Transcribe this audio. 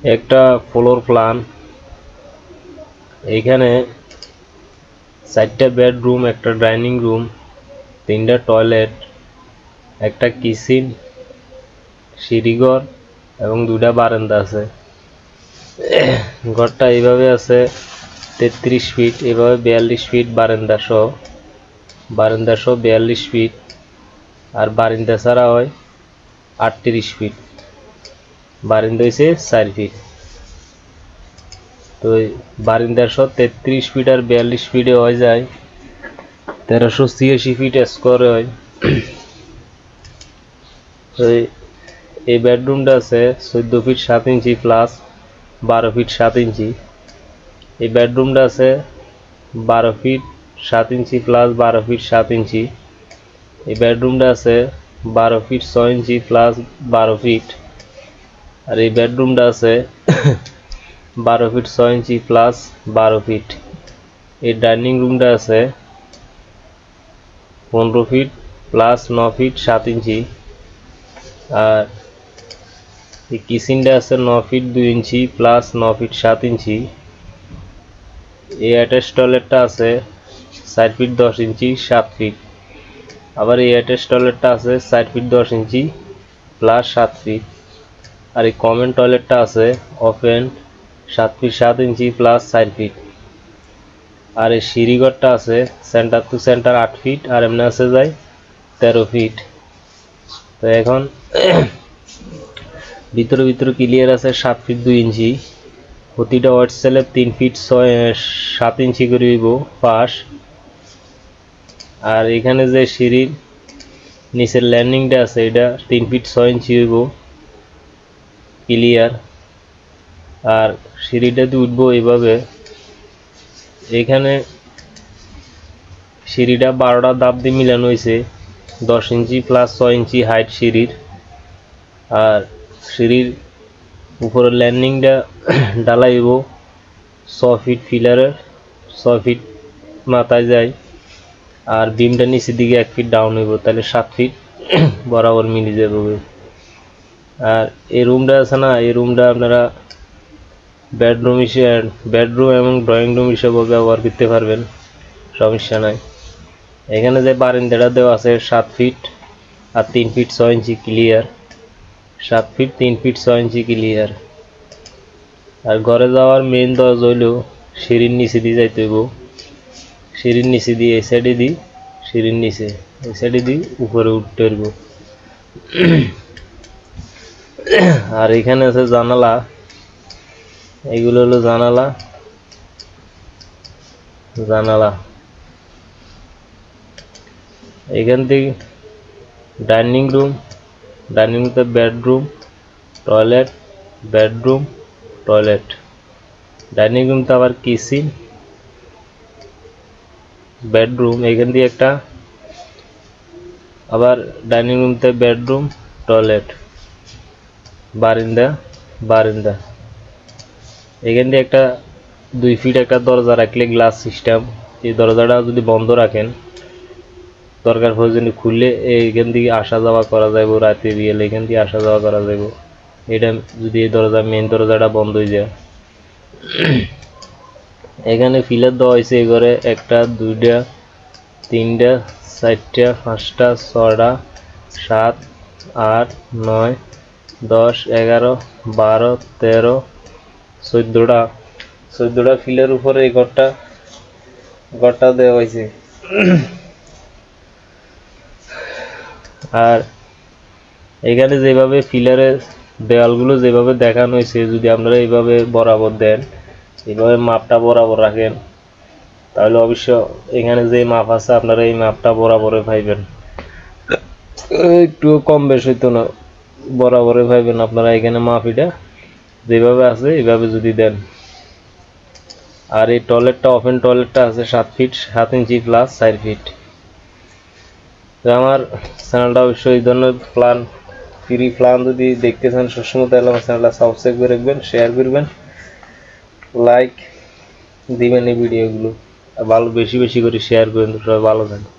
একটা floor plan. এখানে 4টা বেডরুম, একটা ডাইনিং রুম, 3টা টয়লেট, একটা কিচেন, সিঁড়িঘর এবং 2টা বারান্দা আছে। ঘরটা এইভাবে আছে 33 ফিট, এভাবে 42 ফিট বারান্দা সহ 42 ফিট, আর বারান্দা ছাড়া হয় 38 ফিট, বারান্দা হয়েছে 4 ফিট। তো বারান্দা সহ 33 ফিট আর 42 ফিটে হয়ে যায় 1386 ফিট স্কোয়ারে হয়। তো এই বেডরুমটা আছে 14 ফিট 7 ইঞ্চি প্লাস 12 ফিট 7 ইঞ্চি। এই বেডরুমটা আছে 12 ফিট 7 ইঞ্চি প্লাস 12 ফিট 7 ইঞ্চি। এই বেডরুমটা আছে 12 ফিট 6 ইঞ্চি প্লাস 12 ফিট। আর এই বেডরুমটা আছে 12 ফিট 6 ইঞ্চি প্লাস 12 ফিট। এই ডাইনিং রুমটা আছে 15 ফিট প্লাস 9 ফিট 7 ইঞ্চি। আর এই কিচেনটা আছে 9 ফিট 2 ইঞ্চি প্লাস 9 ফিট 7 ইঞ্চি। এই অ্যাটাচ টয়লেটটা আছে 4 ফিট 10 ইঞ্চি 7 ফিট। আবার এই অ্যাটাচ টয়লেটটা আছে 4 ফিট 10 ইঞ্চি প্লাস 7 ফিট। আর এই কমন টয়লেটটা আছে open 7 feet 7 inch plus 4 feet. আর এই সিঁড়িঘরটা আছে সেন্টার টু সেন্টার 8 ফিট আর এমনি আছে যায় 13 ফিট। তো এখন ভিতরে ক্লিয়ার আছে 7 ফিট 2 ইঞ্চি। প্রতিটা ওয়ার্ড সেলে 3 ফিট 7 ইঞ্চি করে হইব পাশ। আর এখানে যে সিঁড়ির নিচের ল্যান্ডিংটা আছে এটা 3 ফিট 6 ইঞ্চি হইব ক্লিয়ার। আর সিঁড়িটাতে উঠবো এইভাবে। এখানে সিঁড়িটা 12টা ধাপ দিয়ে মিলানো হয়েছে 10 ইঞ্চি প্লাস 6 ইঞ্চি হাইট সিঁড়ির। আর সিঁড়ির উপরের ল্যান্ডিংটা ঢালাইব 6 ফিট পিলারের 6 ফিট মাথায় যায়। আর বিমটা নিচের দিকে 1 ফিট ডাউন হইব, তাহলে 7 ফিট বরাবর মিলে যাবে। আর এই রুমটা আছে না, এই রুমটা আপনারা বেডরুম এবং ড্রয়িং রুম হিসেবে ব্যবহার করতে পারবেন, সমস্যা নাই। এখানে যে বারান্দাটা দেওয়া আছে 7 ফিট আর 3 ফিট 6 ইঞ্চি ক্লিয়ার, 7 ফিট 3 ফিট 6 ইঞ্চি ক্লিয়ার। আর ঘরে যাওয়ার মেইন দরজা হইল সিঁড়ির নিচে দিয়ে যাইতে হইব। সিঁড়ির নিচে দিয়ে এই সাইডে দিই, সিঁড়ির নিচে এই সাইডে দিই উপরে উঠতে হইব। আর এখানে আছে জানালা, এইগুলো হলো জানালা। এখান থেকে ডাইনিং রুমতে bedroom toilet, bedroom toilet, dining রুমতে আবার কিচেন বেডরুম, এখান দিয়ে একটা আবার ডাইনিং রুমতে বেডরুম টয়লেট বারান্দা। এখান দিয়ে একটা 2 ফিট একটা দরজা রাখলে গ্লাস সিস্টেম। এই দরজাটা যদি বন্ধ রাখেন দরকার প্রয়োজনে খুললে এইখান থেকে আসা যাওয়া করা যাবে, রাতে বিয়েলে এখান থেকে আসা যাওয়া করা যাবে। এটা যদি এই দরজা মেন দরজাটা বন্ধ হয়ে যায়। এখানে ফিলার দেওয়া হয়েছে এই ঘরে 1টা 2টা 3টা 4টা 5টা 6টা 7 8 9 10 11 12 13 14টা ফিলের উপরে এই ঘরটা দেওয়া হয়েছে। আর এখানে যেভাবে ফিলারের দেওয়ালগুলো যেভাবে দেখানো হয়েছে, যদি আপনারা এইভাবে বরাবর দেন, এইভাবে মাপটা বরাবর রাখেন, তাহলে অবশ্য এখানে যে মাপ আছে আপনারা এই মাপটা বরাবরে পাইবেন। একটু কম বেশ হইতো না, বরাবরে পাইবেন আপনারা। এখানে মাপিটা যেভাবে আছে এইভাবে যদি দেন। আর এই টয়লেটটা ওপেন টয়লেটটা আছে 7 ফিট 7 ইঞ্চি প্লাস 4 ফিট। তো আমার চ্যানেলটা অবশ্যই এই ধরনের ফ্রি প্ল্যান যদি দেখতে চান সবসময়, তাহলে আমার চ্যানেলটা সাবস্ক্রাইব করে রাখবেন, শেয়ার করবেন, লাইক দিবেন এই ভিডিওগুলো, আর বেশি করে শেয়ার করবেন। সবাই ভালো থাকবেন।